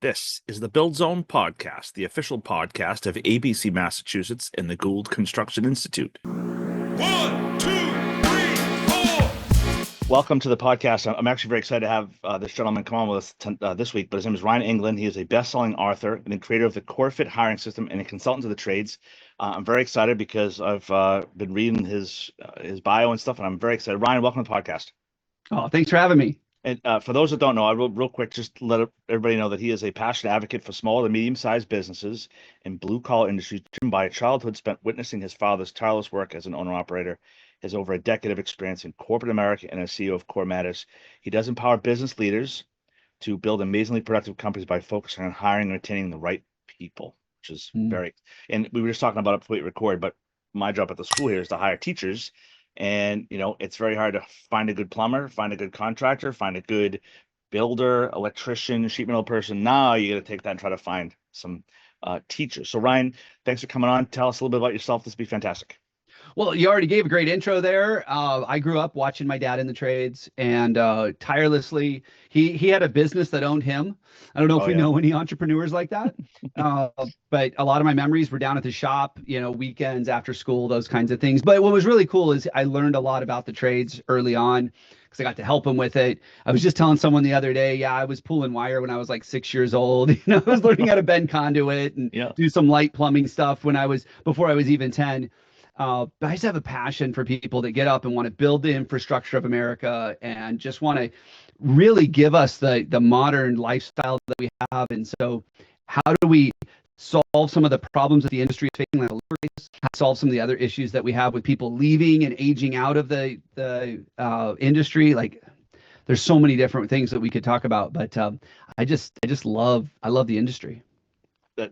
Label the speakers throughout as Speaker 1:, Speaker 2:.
Speaker 1: This is the Build Zone Podcast, the official podcast of ABC Massachusetts and the Gould Construction Institute.
Speaker 2: 1, 2, 3, 4.
Speaker 1: Welcome to the podcast. I'm actually very excited to have this gentleman come on with us this week, but his name is Ryan Englin. He is a best-selling author and the creator of the Core Fit hiring system and a consultant to the trades. I'm very excited because I've been reading his bio and stuff, and I'm very excited. Ryan, welcome to the podcast.
Speaker 3: Oh, thanks for having me.
Speaker 1: And for those that don't know, I will real quick just let everybody know that he is a passionate advocate for small to medium-sized businesses in blue-collar industries, driven by a childhood spent witnessing his father's tireless work as an owner-operator. Has over a decade of experience in corporate America and as CEO of Core Matters. He does empower business leaders to build amazingly productive companies by focusing on hiring and retaining the right people, which is very, and we were just talking about it before we record, but my job at the school here is to hire teachers. And, you know, it's very hard to find a good plumber, find a good contractor, find a good builder, electrician, sheet metal person. Now you got to take that and try to find some teachers. So Ryan, thanks for coming on. Tell us a little bit about yourself. This would be fantastic.
Speaker 3: Well, you already gave a great intro there. I grew up watching my dad in the trades, and tirelessly, he had a business that owned him. I don't know if we know any entrepreneurs like that, but a lot of my memories were down at the shop, you know, weekends after school, those kinds of things. But what was really cool is I learned a lot about the trades early on because I got to help him with it. I was just telling someone the other day, I was pulling wire when I was like 6 years old. You know, I was learning how to bend conduit and do some light plumbing stuff before I was even 10. But I just have a passion for people that get up and want to build the infrastructure of America and just want to really give us the modern lifestyle that we have. And so how do we solve some of the problems that the industry is facing, like labor rates, solve some of the other issues that we have with people leaving and aging out of the industry? Like there's so many different things that we could talk about, but I love the industry.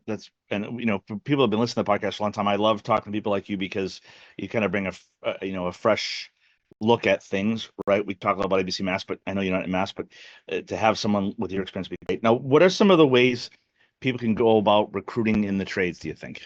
Speaker 1: That's, and you know, for people who have been listening to the podcast for a long time, I love talking to people like you because you kind of bring a fresh look at things, right? We talk a lot about ABC Mass, but I know you're not in Mass, but to have someone with your experience would be great. Now, what are some of the ways people can go about recruiting in the trades, do you think?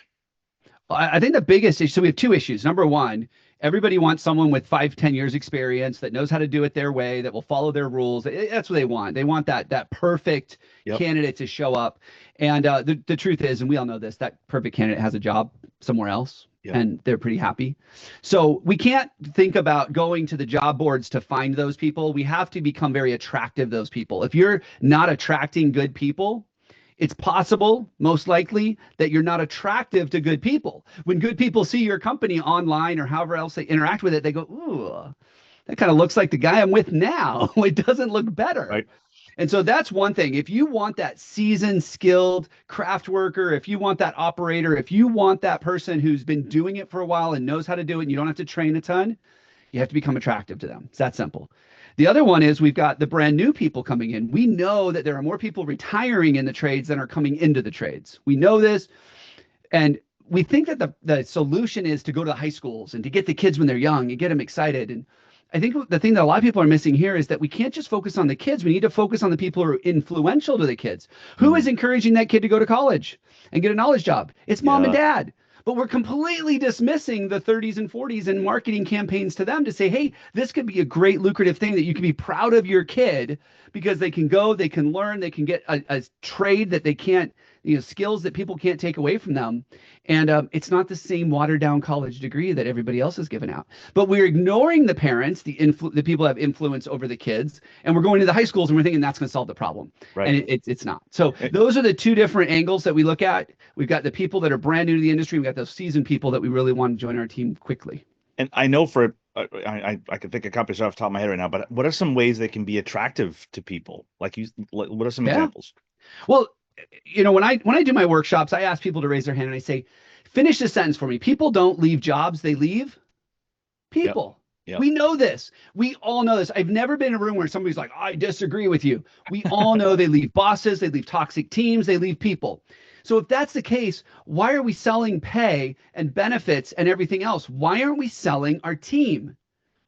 Speaker 3: Well, I think the biggest issue, so we have two issues. Number one, everybody wants someone with 5-10 years experience that knows how to do it their way, that will follow their rules. That's what they want. They want that perfect candidate to show up. And the truth is, and we all know this, that perfect candidate has a job somewhere else and they're pretty happy. So we can't think about going to the job boards to find those people. We have to become very attractive to those people. If you're not attracting good people, it's possible, most likely, that you're not attractive to good people. When good people see your company online or however else they interact with it, they go, ooh, that kind of looks like the guy I'm with now. It doesn't look better.
Speaker 1: Right.
Speaker 3: And so that's one thing. If you want that seasoned, skilled craft worker, if you want that operator, if you want that person who's been doing it for a while and knows how to do it and you don't have to train a ton, you have to become attractive to them. It's that simple. The other one is we've got the brand new people coming in. We know that there are more people retiring in the trades than are coming into the trades. We know this. And we think that the solution is to go to the high schools and to get the kids when they're young and get them excited. And I think the thing that a lot of people are missing here is that we can't just focus on the kids. We need to focus on the people who are influential to the kids. Who is encouraging that kid to go to college and get a knowledge job? It's mom and dad. But we're completely dismissing the 30s and 40s and marketing campaigns to them to say, hey, this could be a great lucrative thing that you can be proud of your kid because they can go, they can learn, they can get a trade that they can't, skills that people can't take away from them. And it's not the same watered down college degree that everybody else is giving out. But we're ignoring the parents, the people who have influence over the kids, and we're going to the high schools and we're thinking that's going to solve the problem. Right. And it's not. So those are the two different angles that we look at. We've got the people that are brand new to the industry. We've got those seasoned people that we really want to join our team quickly.
Speaker 1: And I know I can think of companies off the top of my head right now, but what are some ways they can be attractive to people? What are some examples?
Speaker 3: Well, when I do my workshops, I ask people to raise their hand and I say, finish this sentence for me. People don't leave jobs, they leave people. Yep. We know this. We all know this. I've never been in a room where somebody's like, I disagree with you. We all know they leave bosses, they leave toxic teams, they leave people. So if that's the case, why are we selling pay and benefits and everything else? Why aren't we selling our team,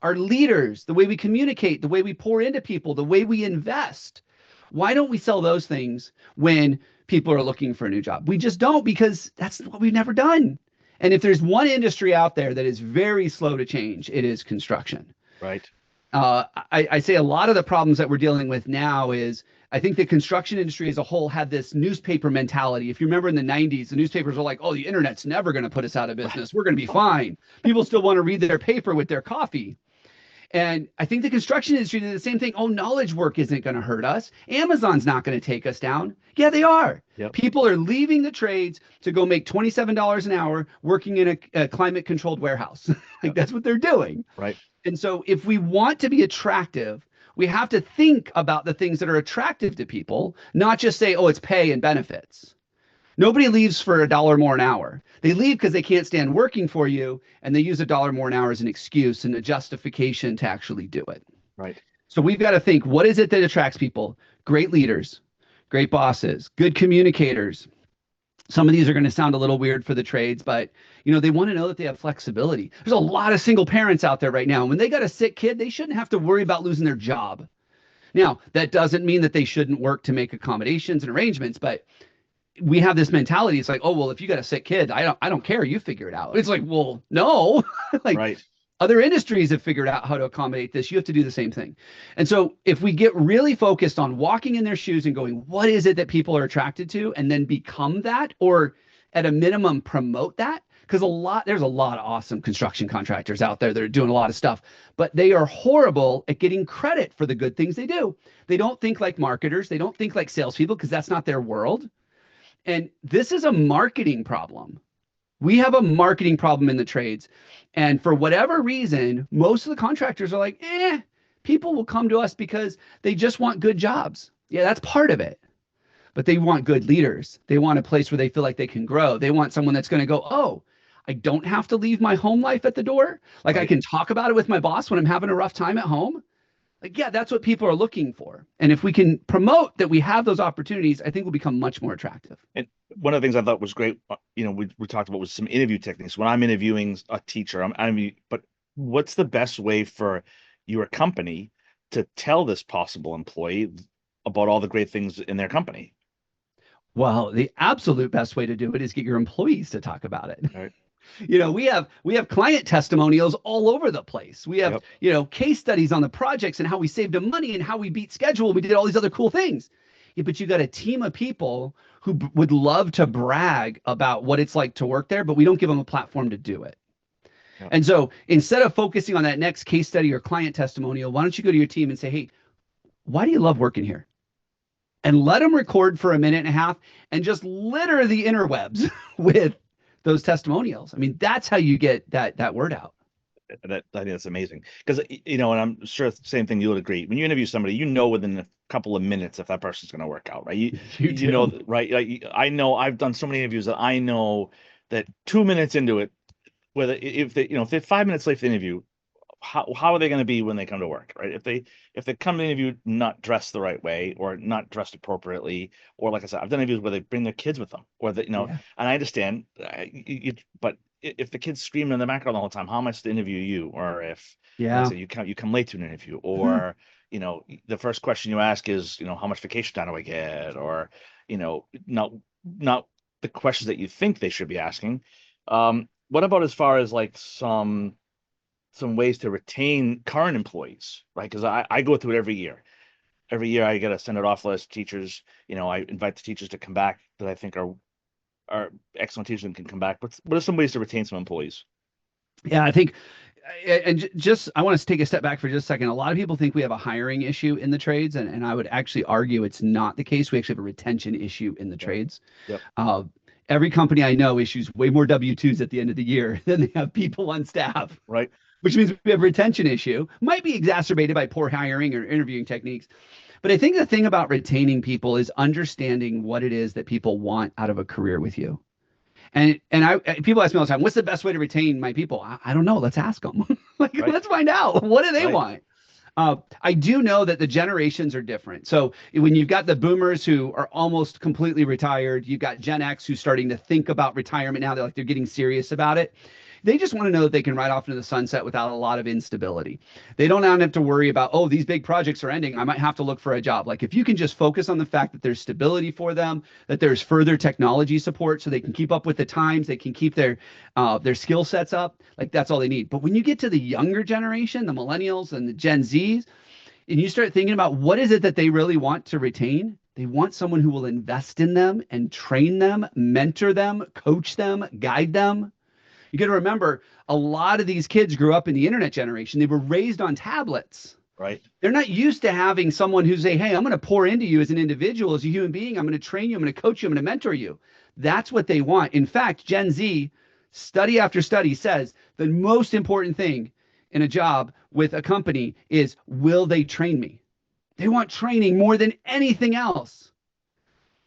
Speaker 3: our leaders, the way we communicate, the way we pour into people, the way we invest? Why don't we sell those things when people are looking for a new job? We just don't, because that's what we've never done. And if there's one industry out there that is very slow to change, it is construction.
Speaker 1: Right.
Speaker 3: I say a lot of the problems that we're dealing with now is I think the construction industry as a whole had this newspaper mentality. If you remember in the 90s, the newspapers were like, oh, the internet's never going to put us out of business. We're going to be fine. People still want to read their paper with their coffee. And I think the construction industry did the same thing. Oh, knowledge work isn't going to hurt us. Amazon's not going to take us down. Yeah, they are.
Speaker 1: Yep.
Speaker 3: People are leaving the trades to go make $27 an hour working in a climate controlled warehouse. That's what they're doing.
Speaker 1: Right.
Speaker 3: And so if we want to be attractive, we have to think about the things that are attractive to people, not just say, oh, it's pay and benefits. Nobody leaves for $1 more an hour. They leave because they can't stand working for you, and they use $1 more an hour as an excuse and a justification to actually do it.
Speaker 1: Right.
Speaker 3: So we've got to think, what is it that attracts people? Great leaders, great bosses, good communicators. Some of these are going to sound a little weird for the trades, but they want to know that they have flexibility. There's a lot of single parents out there right now. And when they got a sick kid, they shouldn't have to worry about losing their job. Now, that doesn't mean that they shouldn't work to make accommodations and arrangements, but we have this mentality. It's like, oh, well, if you got a sick kid, I don't care. You figure it out. It's like, well, no.
Speaker 1: Right.
Speaker 3: Other industries have figured out how to accommodate this. You have to do the same thing. And so if we get really focused on walking in their shoes and going, what is it that people are attracted to, and then become that, or at a minimum promote that, because there's a lot of awesome construction contractors out there that are doing a lot of stuff, but they are horrible at getting credit for the good things they do. They don't think like marketers. They don't think like salespeople, because that's not their world. And this is a marketing problem. We have a marketing problem in the trades. And for whatever reason, most of the contractors are like, people will come to us because they just want good jobs. Yeah, that's part of it. But they want good leaders. They want a place where they feel like they can grow. They want someone that's going to go, oh, I don't have to leave my home life at the door. Like, right. I can talk about it with my boss when I'm having a rough time at home. Like, yeah, that's what people are looking for. And if we can promote that we have those opportunities, I think we'll become much more attractive.
Speaker 1: And one of the things I thought was great, we talked about was some interview techniques. When I'm interviewing a teacher, but what's the best way for your company to tell this possible employee about all the great things in their company?
Speaker 3: Well, the absolute best way to do it is get your employees to talk about it.
Speaker 1: Right.
Speaker 3: We have client testimonials all over the place. We have, case studies on the projects and how we saved them money and how we beat schedule. We did all these other cool things. Yeah, but you got a team of people who would love to brag about what it's like to work there, but we don't give them a platform to do it. Yep. And so instead of focusing on that next case study or client testimonial, why don't you go to your team and say, hey, why do you love working here? And let them record for a minute and a half and just litter the interwebs with those testimonials. I mean, that's how you get that word out.
Speaker 1: I think that's amazing, because and I'm sure it's the same thing. You would agree, when you interview somebody, within a couple of minutes if that person's going to work out, right? You know, right? Like, I know I've done so many interviews that I know that 2 minutes into it, whether if they're 5 minutes late for the interview, how are they going to be when they come to work, right? If they come to the interview not dressed the right way or not dressed appropriately, or like I said, I've done interviews where they bring their kids with them, or and I understand, but if the kid's screaming in the background the whole time, how am I supposed to interview you? Or if you come late to an interview, or the first question you ask is, how much vacation time do I get? Or not the questions that you think they should be asking. What about as far as like some ways to retain current employees, right? Because I go through it every year. Every year I get a send it off list. Teachers, I invite the teachers to come back that I think are excellent teachers and can come back. But what are some ways to retain some employees?
Speaker 3: Yeah, I think, and I want to take a step back for just a second. A lot of people think we have a hiring issue in the trades, and I would actually argue it's not the case. We actually have a retention issue in the trades. Yep. Every company I know issues way more W-2s at the end of the year than they have people on staff.
Speaker 1: Right.
Speaker 3: Which means we have a retention issue. Might be exacerbated by poor hiring or interviewing techniques. But I think the thing about retaining people is understanding what it is that people want out of a career with you. And people ask me all the time, what's the best way to retain my people? I don't know. Let's ask them. Let's find out. What do they want? I do know that the generations are different. So when you've got the boomers who are almost completely retired, you've got Gen X who's starting to think about retirement now. They're getting serious about it. They just want to know that they can ride off into the sunset without a lot of instability. They don't have to worry about, oh, these big projects are ending, I might have to look for a job. Like, if you can just focus on the fact that there's stability for them, that there's further technology support so they can keep up with the times, they can keep their skill sets up, like, that's all they need. But when you get to the younger generation, the millennials and the Gen Zs, and you start thinking about what is it that they really want to retain, they want someone who will invest in them and train them, mentor them, coach them, guide them. You got to remember, a lot of these kids grew up in the internet generation. They were raised on tablets.
Speaker 1: Right.
Speaker 3: They're not used to having someone who say, hey, I'm going to pour into you as an individual, as a human being. I'm going to train you. I'm going to coach you. I'm going to mentor you. That's what they want. In fact, Gen Z, study after study, says the most important thing in a job with a company is, will they train me? They want training more than anything else.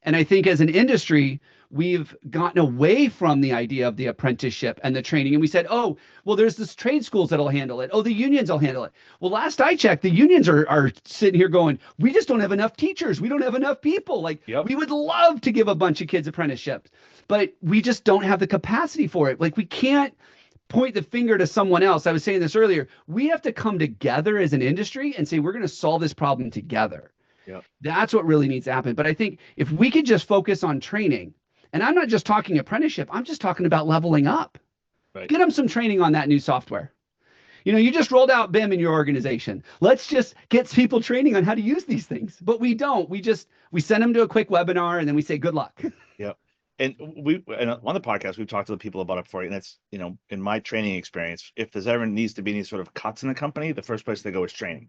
Speaker 3: And I think as an industry, we've gotten away from the idea of the apprenticeship and the training. And we said, oh, well, there's this trade schools that'll handle it. Oh, the unions will handle it. Well, last I checked, the unions are sitting here going, we just don't have enough teachers. We don't have enough people. Like, we would love to give a bunch of kids apprenticeships, but we just don't have the capacity for it. Like, we can't point the finger to someone else. I was saying this earlier. We have to come together as an industry and say, we're going to solve this problem together.
Speaker 1: Yep.
Speaker 3: That's what really needs to happen. But I think if we could just focus on training, and I'm not just talking apprenticeship, I'm just talking about leveling up.
Speaker 1: Right.
Speaker 3: Get them some training on that new software. You know, you just rolled out BIM in your organization. Let's just get people training on how to use these things. But we don't. We send them to a quick webinar and then we say, good luck.
Speaker 1: Yep. And on the podcast, we've talked to the people about it before, and it's, you know, in my training experience, if there's ever needs to be any sort of cuts in the company, the first place they go is training.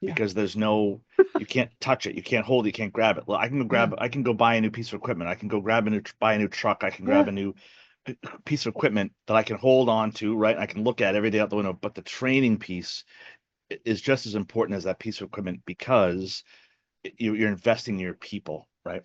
Speaker 1: Because there's no, you can't touch it, you can't hold it, you can't grab it. Well, I can go grab, I can go buy a new piece of equipment, I can go buy a new truck, I can grab a new piece of equipment that I can hold on to, right? I can look at every day out the window. But the training piece is just as important as that piece of equipment, because you're investing in your people, right?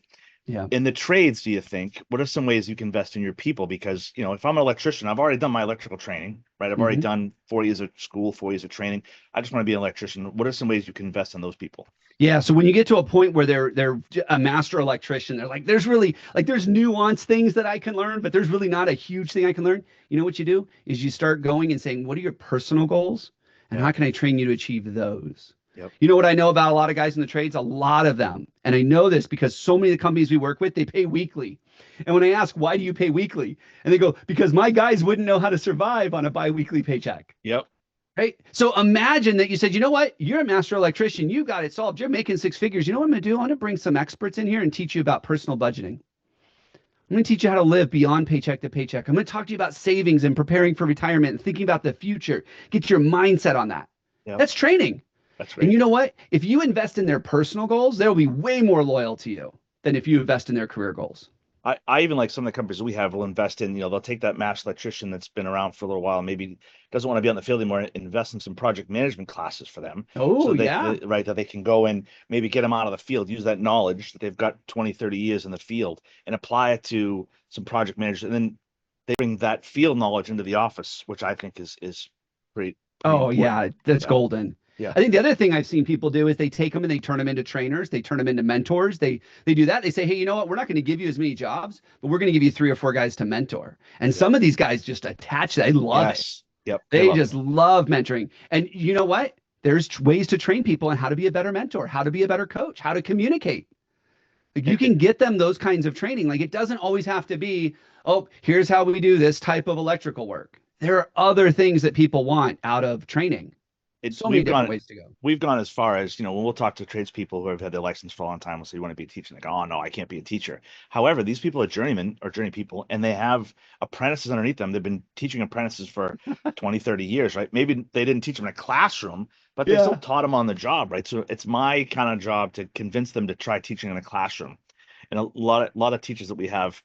Speaker 3: Yeah.
Speaker 1: In the trades, do you think, what are some ways you can invest in your people? Because, you know, if I'm an electrician, I've already done my electrical training, right? I've already done 4 years of school, 4 years of training. I just want to be an electrician. What are some ways you can invest in those people?
Speaker 3: Yeah. So when you get to a point where they're a master electrician, they're like, there's really, like, there's nuanced things that I can learn, but there's really not a huge thing I can learn. You know what you do is you start going and saying, what are your personal goals? And how can I train you to achieve those?
Speaker 1: Yep.
Speaker 3: You know what I know about a lot of guys in the trades? A lot of them. And I know this because so many of the companies we work with, they pay weekly. And when I ask, why do you pay weekly? And they go, because my guys wouldn't know how to survive on a biweekly paycheck.
Speaker 1: Yep.
Speaker 3: Right. So imagine that you said, you know what? You're a master electrician. You got it solved. You're making 6 figures. You know what I'm going to do? I'm going to bring some experts in here and teach you about personal budgeting. I'm going to teach you how to live beyond paycheck to paycheck. I'm going to talk to you about savings and preparing for retirement and thinking about the future. Get your mindset on that.
Speaker 1: Yep.
Speaker 3: That's training.
Speaker 1: That's right.
Speaker 3: And you know what? If you invest in their personal goals, they'll be way more loyal to you than if you invest in their career goals.
Speaker 1: I even like some of the companies we have will invest in, you know, they'll take that master electrician that's been around for a little while, maybe doesn't want to be on the field anymore, invest in some project management classes for them.
Speaker 3: Oh,
Speaker 1: so
Speaker 3: yeah.
Speaker 1: Right. That they can go and maybe get them out of the field, use that knowledge that they've got 20, 30 years in the field and apply it to some project managers. And then they bring that field knowledge into the office, which I think is pretty
Speaker 3: Oh,
Speaker 1: important.
Speaker 3: yeah. That's golden.
Speaker 1: Yeah.
Speaker 3: I think the other thing I've seen people do is they take them and they turn them into trainers. They turn them into mentors. They do that. They say, hey, you know what? We're not going to give you as many jobs, but we're going to give you 3 or 4 guys to mentor. And some of these guys just attach that. They love it.
Speaker 1: Yep.
Speaker 3: They just love mentoring. And you know what? There's ways to train people on how to be a better mentor, how to be a better coach, how to communicate. Like, you can get them those kinds of training. Like, it doesn't always have to be, oh, here's how we do this type of electrical work. There are other things that people want out of training. So many different ways to go.
Speaker 1: We've gone as far as, you know, when we'll talk to tradespeople who have had their license for a long time, we'll say, you want to be a teacher? And they go, oh, no, I can't be a teacher. However, these people are journeymen or journey people, and they have apprentices underneath them. They've been teaching apprentices for 20, 30 years, right? Maybe they didn't teach them in a classroom, but they still taught them on the job, right? So it's my kind of job to convince them to try teaching in a classroom. And a lot of teachers that we have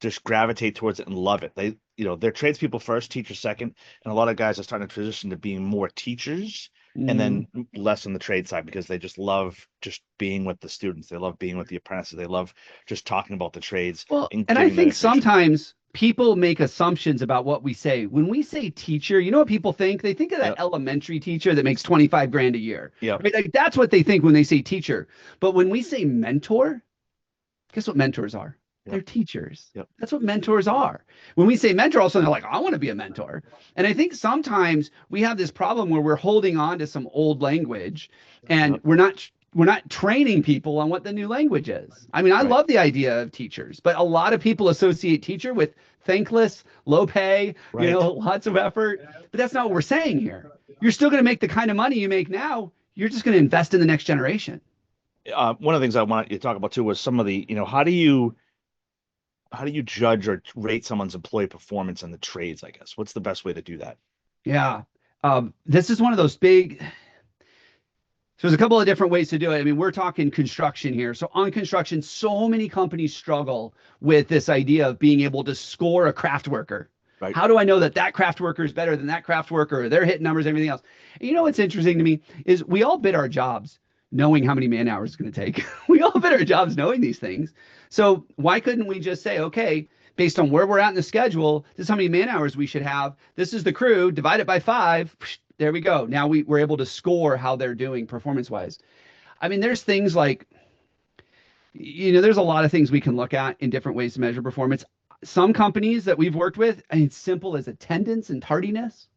Speaker 1: just gravitate towards it and love it. They, you know, they're tradespeople first, teachers second, and a lot of guys are starting to transition to being more teachers and then less on the trade side, because they just love just being with the students. They love being with the apprentices. They love just talking about the trades.
Speaker 3: Well, and I think sometimes people make assumptions about what we say. When we say teacher, you know what people think? They think of that elementary teacher that makes 25 grand a year.
Speaker 1: Yeah.
Speaker 3: Right? Like, that's what they think when they say teacher. But when we say mentor, guess what mentors are? They're teachers.
Speaker 1: Yep.
Speaker 3: That's what mentors are. When we say mentor, all of a sudden they're like, I want to be a mentor. And I think sometimes we have this problem where we're holding on to some old language and we're not training people on what the new language is. I mean, I love the idea of teachers, but a lot of people associate teacher with thankless, low pay, you know, lots of effort. But that's not what we're saying here. You're still going to make the kind of money you make now. you're just going to invest in the next generation.
Speaker 1: One of the things I want you to talk about too was some of the, how do you judge or rate someone's employee performance in the trades, I guess? What's the best way to do that?
Speaker 3: Yeah. This is one of those big, so there's a couple of different ways to do it. I mean, we're talking construction here. So on construction, so many companies struggle with this idea of being able to score a craft worker.
Speaker 1: Right.
Speaker 3: How do I know that that craft worker is better than that craft worker, or they're hitting numbers, everything else? And you know what's interesting to me is we all bid our jobs knowing how many man hours it's going to take. We all bid our jobs knowing these things. So why couldn't we just say, okay, based on where we're at in the schedule, this is how many man hours we should have. This is the crew, divide it by 5. There we go. Now we're able to score how they're doing performance wise. I mean, there's things like, there's a lot of things we can look at in different ways to measure performance. Some companies that we've worked with, and it's simple as attendance and tardiness.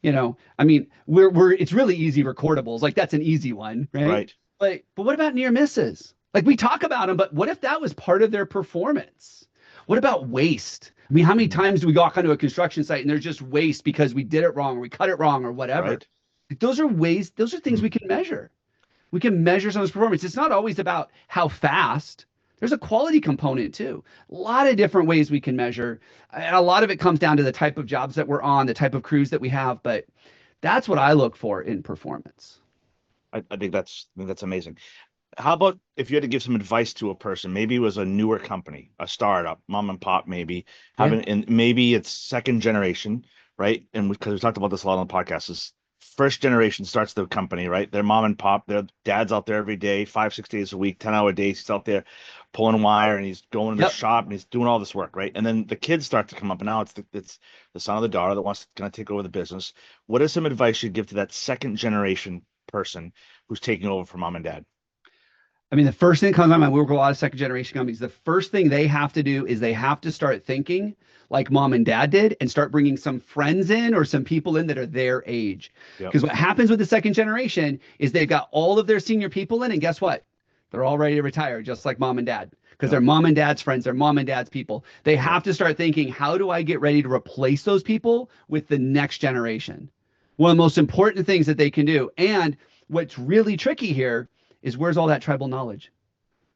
Speaker 3: I mean, it's really easy recordables. Like that's an easy one, right? But what about near misses? Like we talk about them, but what if that was part of their performance? What about waste? I mean, how many times do we walk onto a construction site and there's just waste because we did it wrong or we cut it wrong or whatever?
Speaker 1: Right.
Speaker 3: Those are things we can measure. We can measure someone's performance. It's not always about how fast. There's a quality component too. A lot of different ways we can measure. And a lot of it comes down to the type of jobs that we're on, the type of crews that we have. But that's what I look for in performance.
Speaker 1: I think that's amazing. How about if you had to give some advice to a person, maybe it was a newer company, a startup, mom and pop, maybe and maybe it's second generation, right? And because we talked about this a lot on the podcast, is first generation starts the company, right? They're mom and pop, their dad's out there every day, 5-6 days a week, 10-hour days. He's out there pulling wire and he's going to the shop and he's doing all this work, right? And then the kids start to come up, and now it's the son or the daughter that wants to kind of take over the business. What is some advice you'd give to that second generation person who's taking over for mom and dad?
Speaker 3: I mean, the first thing that comes to my mind, we work with a lot of second generation companies. The first thing they have to do is they have to start thinking like mom and dad did and start bringing some friends in or some people in that are their age. Because what happens with the second generation is they've got all of their senior people in, and guess what? They're all ready to retire, just like mom and dad, because they're mom and dad's friends, they're mom and dad's people. They have to start thinking, how do I get ready to replace those people with the next generation? One of the most important things that they can do. And what's really tricky here is where's all that tribal knowledge?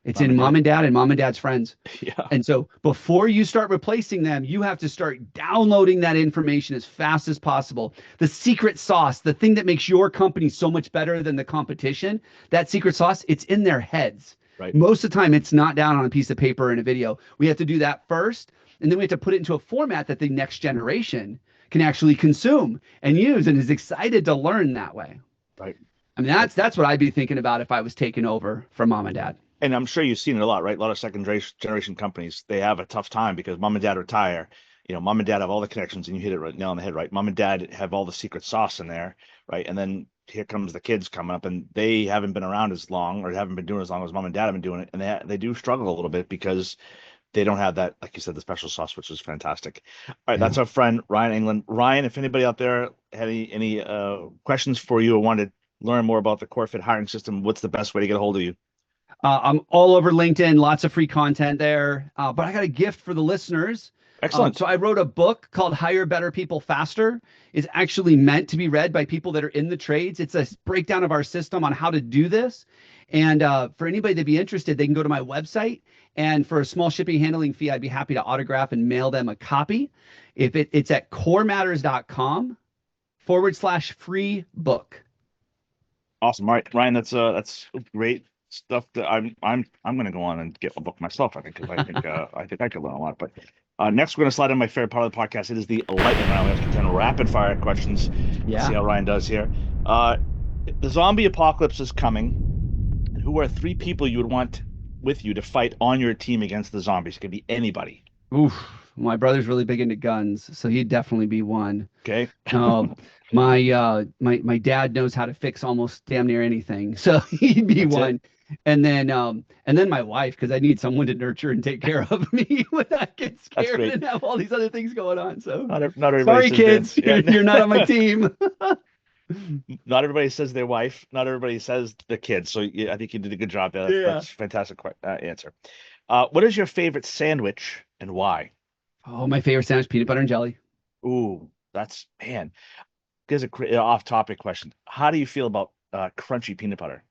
Speaker 3: It's in mom and dad and mom and dad's friends.
Speaker 1: Yeah.
Speaker 3: And so before you start replacing them, you have to start downloading that information as fast as possible. The secret sauce, the thing that makes your company so much better than the competition, that secret sauce, it's in their heads.
Speaker 1: Right.
Speaker 3: Most of the time, it's not down on a piece of paper in a video. We have to do that first, and then we have to put it into a format that the next generation can actually consume and use and is excited to learn that way.
Speaker 1: Right.
Speaker 3: I mean, that's what I'd be thinking about if I was taking over from mom and dad.
Speaker 1: And I'm sure you've seen it a lot, right? A lot of second generation companies, they have a tough time because mom and dad retire. Mom and dad have all the connections, and you hit it right nail on the head, right? Mom and dad have all the secret sauce in there, right? And then here comes the kids coming up, and they haven't been around as long or haven't been doing as long as mom and dad have been doing it. And they do struggle a little bit because they don't have that, like you said, the special sauce, which is fantastic. All right, that's our friend Ryan Englin. Ryan, if anybody out there had any questions for you or wanted to learn more about the CoreFit hiring system, what's the best way to get a hold of you?
Speaker 3: I'm all over LinkedIn, lots of free content there. But I got a gift for the listeners.
Speaker 1: Excellent.
Speaker 3: So I wrote a book called Hire Better People Faster. It's actually meant to be read by people that are in the trades. It's a breakdown of our system on how to do this. And for anybody that'd be interested, they can go to my website. And for a small shipping handling fee, I'd be happy to autograph and mail them a copy. It's at corematters.com/free book.
Speaker 1: Awesome. All right, Ryan, that's great stuff that I'm going to go on and get a book myself. I think because I think I could learn a lot. But next, we're going to slide in my favorite part of the podcast. It is the lightning round. We have 10 rapid fire questions.
Speaker 3: Yeah.
Speaker 1: Let's see how Ryan does here. The zombie apocalypse is coming. Who are 3 people you would want with you to fight on your team against the zombies? It could be anybody.
Speaker 3: Oof. My brother's really big into guns, so he'd definitely be one.
Speaker 1: Okay.
Speaker 3: My dad knows how to fix almost damn near anything, so he'd be one. And then my wife, because I need someone to nurture and take care of me when I get scared and have all these other things going on. So
Speaker 1: not everybody.
Speaker 3: Sorry, kids, you're not on my team.
Speaker 1: Not everybody says their wife. Not everybody says the kids. So yeah, I think you did a good job there. That's a fantastic answer. What is your favorite sandwich and why?
Speaker 3: Oh, my favorite sandwich, peanut butter and jelly.
Speaker 1: Ooh, here's a off-topic question. How do you feel about crunchy peanut butter?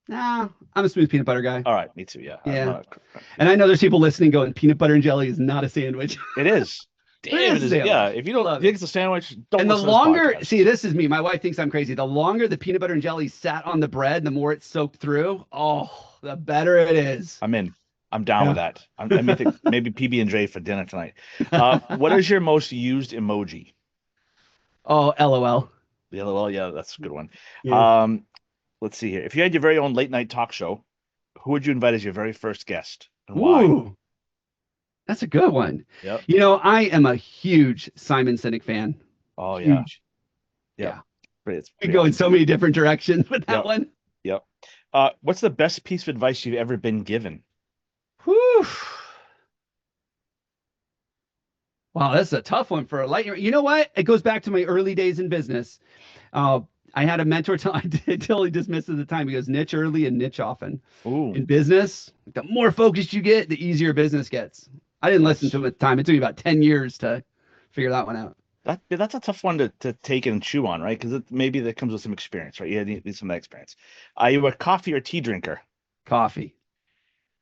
Speaker 3: Nah, I'm a smooth peanut butter guy.
Speaker 1: All right, me too. Yeah. I'm
Speaker 3: Yeah.
Speaker 1: not
Speaker 3: And I know there's people listening going, peanut butter and jelly is not a sandwich.
Speaker 1: It is. Damn,
Speaker 3: It
Speaker 1: it
Speaker 3: is
Speaker 1: is.
Speaker 3: a
Speaker 1: Yeah.
Speaker 3: sandwich.
Speaker 1: If you don't
Speaker 3: Love
Speaker 1: think
Speaker 3: it.
Speaker 1: it's a sandwich, don't
Speaker 3: And the
Speaker 1: listen to
Speaker 3: longer,
Speaker 1: this podcast.
Speaker 3: see, this is me. My wife thinks I'm crazy. The longer the peanut butter and jelly sat on the bread, the more it's soaked through. Oh, the better it is.
Speaker 1: I'm in. I'm down with
Speaker 3: Yeah.
Speaker 1: that. I may think maybe PB&J for dinner tonight. What is your most used emoji?
Speaker 3: Oh, LOL.
Speaker 1: The LOL. Yeah, that's a good one.
Speaker 3: Yeah.
Speaker 1: Let's see here. If you had your very own late night talk show, who would you invite as your very first guest and why?
Speaker 3: Ooh, that's a good one.
Speaker 1: Yep.
Speaker 3: You know, I am a huge Simon Sinek fan.
Speaker 1: Oh yeah.
Speaker 3: Huge.
Speaker 1: Yep.
Speaker 3: Yeah.
Speaker 1: It's
Speaker 3: We
Speaker 1: pretty
Speaker 3: go in
Speaker 1: awesome.
Speaker 3: so many different directions with that
Speaker 1: Yep.
Speaker 3: one.
Speaker 1: Yep. What's the best piece of advice you've ever been given?
Speaker 3: Whew. Wow, that's a tough one for a light. You know what? It goes back to my early days in business. I had a mentor tell I totally dismissed at the time. He goes, niche early and niche often.
Speaker 1: Ooh,
Speaker 3: In business, the more focused you get, the easier business gets. I didn't listen to him at the time. It took me about 10 years to figure that one out.
Speaker 1: that's a tough one to take and chew on, right? Because maybe that comes with some experience, right? You need some of that experience. Are you a coffee or tea drinker?
Speaker 3: Coffee,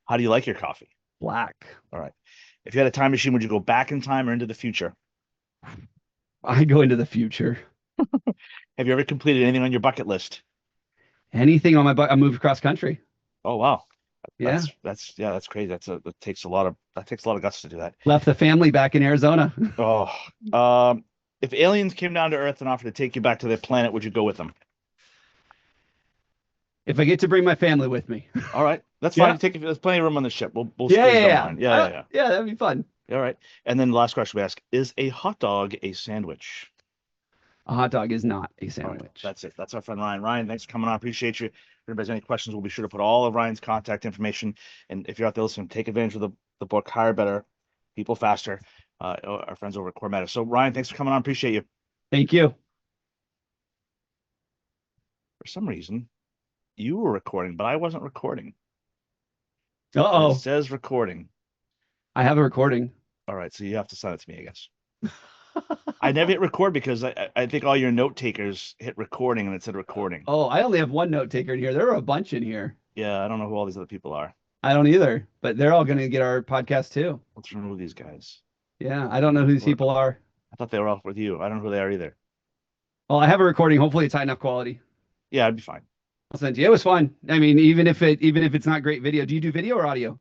Speaker 1: How do you like your coffee?
Speaker 3: black.
Speaker 1: All right. If you had a time machine, would you go back in time or into the future?
Speaker 3: I go into the future.
Speaker 1: Have you ever completed anything on your bucket list?
Speaker 3: Anything on my butt, I moved across country.
Speaker 1: Oh wow.
Speaker 3: Yeah.
Speaker 1: That's crazy. That takes a lot of guts to do that.
Speaker 3: Left the family back in Arizona.
Speaker 1: Oh, if aliens came down to Earth and offered to take you back to their planet, would you go with them?
Speaker 3: If I get to bring my family with me.
Speaker 1: All right, that's
Speaker 3: Yeah.
Speaker 1: fine. There's plenty of room on the ship. We'll
Speaker 3: Yeah,
Speaker 1: squeeze
Speaker 3: yeah,
Speaker 1: them
Speaker 3: yeah.
Speaker 1: on. Yeah.
Speaker 3: Yeah, that'd be fun.
Speaker 1: All right. And then the last question we ask, is a hot dog a sandwich?
Speaker 3: A hot dog is not a
Speaker 1: All right,
Speaker 3: sandwich.
Speaker 1: that's it. That's our friend Ryan. Ryan, thanks for coming on. Appreciate you. If anybody's any questions, we'll be sure to put all of Ryan's contact information. And if you're out there listening, take advantage of the book, Hire Better, People Faster. Our friends over at Core Matters. So Ryan, thanks for coming on. Appreciate you.
Speaker 3: Thank you.
Speaker 1: For some reason, you were recording, but I wasn't recording.
Speaker 3: Uh-oh.
Speaker 1: It says recording.
Speaker 3: I have a recording.
Speaker 1: All right, so you have to send it to me, I guess. I never hit record because I think all your note takers hit recording and it said recording.
Speaker 3: Oh, I only have one note taker in here. There are a bunch in here.
Speaker 1: Yeah, I don't know who all these other people are.
Speaker 3: I don't either, but they're all going to get our podcast too.
Speaker 1: Let's remove these guys.
Speaker 3: Yeah, I don't know who these people are.
Speaker 1: I thought they were off with you. I don't know who they are either.
Speaker 3: Well, I have a recording. Hopefully it's high enough quality.
Speaker 1: Yeah, I'd be fine.
Speaker 3: I'll send you. It was fun. I mean, even if it's not great video, do you do video or audio?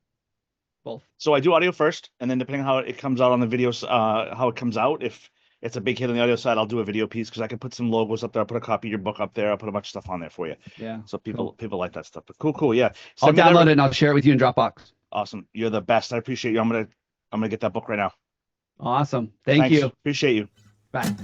Speaker 3: Both.
Speaker 1: So I do audio first, and then depending on how it comes out on the videos, how it comes out, if it's a big hit on the audio side, I'll do a video piece because I can put some logos up there. I'll put a copy of your book up there. I'll put a bunch of stuff on there for you.
Speaker 3: Yeah.
Speaker 1: So
Speaker 3: cool.
Speaker 1: people like that stuff. But cool. Yeah.
Speaker 3: I'll
Speaker 1: Send me that
Speaker 3: download it and I'll share it with you in Dropbox.
Speaker 1: Awesome. You're the best. I appreciate you. I'm gonna get that book right now.
Speaker 3: Awesome. Thank
Speaker 1: Thanks.
Speaker 3: you.
Speaker 1: Appreciate you.
Speaker 3: Bye.